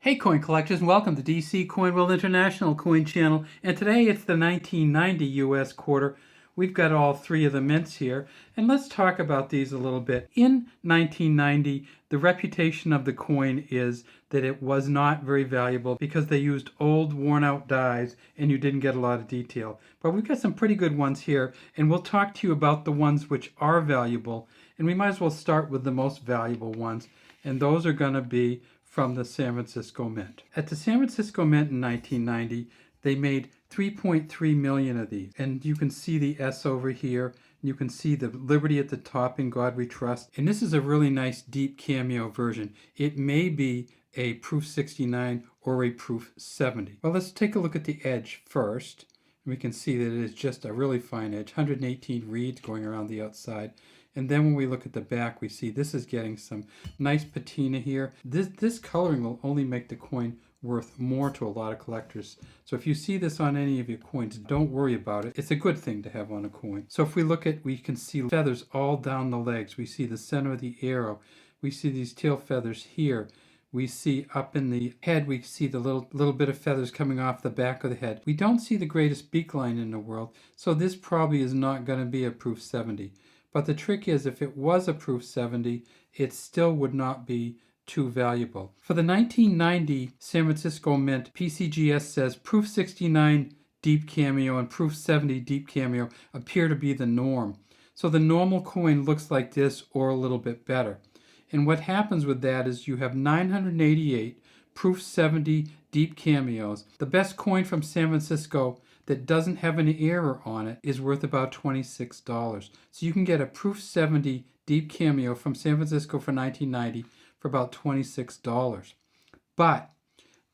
Hey coin collectors, and welcome to DC Coin World International Coin Channel. And today it's the 1990 US quarter. We've got all three of the mints here, and let's talk about these a little bit. In 1990, the reputation of the coin is that it was not very valuable because they used old, worn-out dies and you didn't get a lot of detail. But we've got some pretty good ones here, and we'll talk to you about the ones which are valuable, and we might as well start with the most valuable ones, and those are going to be from the San Francisco Mint. At the San Francisco Mint in 1990, they made 3.3 million of these. And you can see the S over here. You can see the Liberty at the top, In God We Trust. And this is a really nice deep cameo version. It may be a proof 69 or a proof 70. Well, let's take a look at the edge first. We can see that it is just a really fine edge, 118 reeds going around the outside. And then when we look at the back, we see this is getting some nice patina here. This coloring will only make the coin worth more to a lot of collectors. So if you see this on any of your coins, don't worry about it. It's a good thing to have on a coin. So if we look at, we can see feathers all down the legs. We see the center of the arrow. We see these tail feathers here. We see up in the head, we see the little bit of feathers coming off the back of the head. We don't see the greatest beak line in the world, so this probably is not going to be a proof 70. But the trick is, if it was a proof 70, it still would not be too valuable. For the 1990 San Francisco Mint, PCGS says proof 69 deep cameo and proof 70 deep cameo appear to be the norm. So the normal coin looks like this or a little bit better. And what happens with that is you have 988 proof 70 deep cameos. The best coin from San Francisco that doesn't have any error on it is worth about $26. So you can get a proof 70 deep cameo from San Francisco for 1990 for about $26. But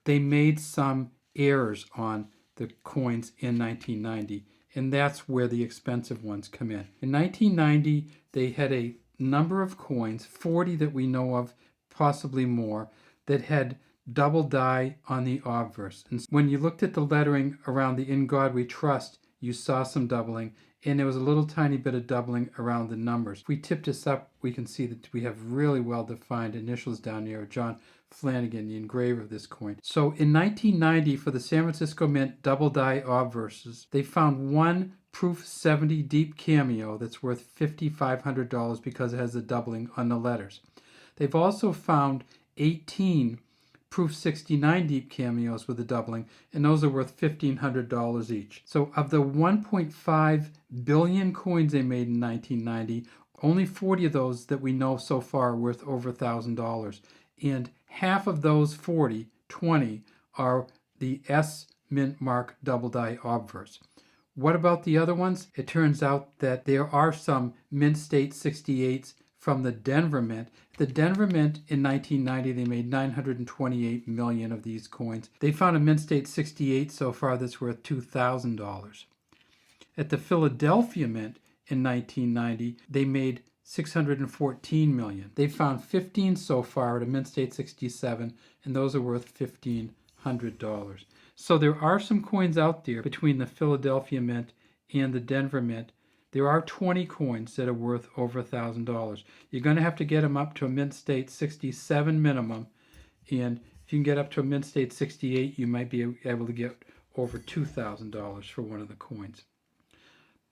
they made some errors on the coins in 1990, and that's where the expensive ones come in. In 1990, they had a number of coins, 40 that we know of, possibly more, that had double die on the obverse. And when you looked at the lettering around the In God We Trust, you saw some doubling, and there was a little tiny bit of doubling around the numbers. If we tip this up, we can see that we have really well-defined initials down here. John Flanagan, the engraver of this coin. So in 1990, for the San Francisco Mint double die obverses, they found one proof 70 deep cameo that's worth $5,500 because it has a doubling on the letters. They've also found 18 proof 69 deep cameos with a doubling, and those are worth $1,500 each. So of the 1.5 billion coins they made in 1990, only 40 of those that we know so far are worth over $1,000. And half of those 40, 20, are the S Mint Mark double die obverse. What about the other ones? It turns out that there are some Mint State 68s from the Denver Mint. The Denver Mint in 1990, they made 928 million of these coins. They found a Mint State 68 so far that's worth $2,000. At the Philadelphia Mint in 1990, they made 614 million. They found 15 so far at a Mint State 67, and those are worth $1,500. So there are some coins out there between the Philadelphia Mint and the Denver Mint. There are 20 coins that are worth over $1,000. You're going to have to get them up to a Mint State 67 minimum, and if you can get up to a Mint State 68, you might be able to get over $2,000 for one of the coins.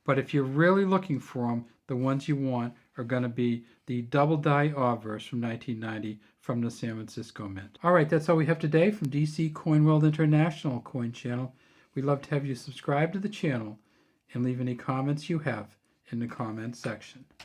But if you're really looking for them, the ones you want are going to be the double die obverse from 1990 from the San Francisco Mint. All right, that's all we have today from DC Coin World International Coin Channel. We'd love to have you subscribe to the channel and leave any comments you have in the comments section.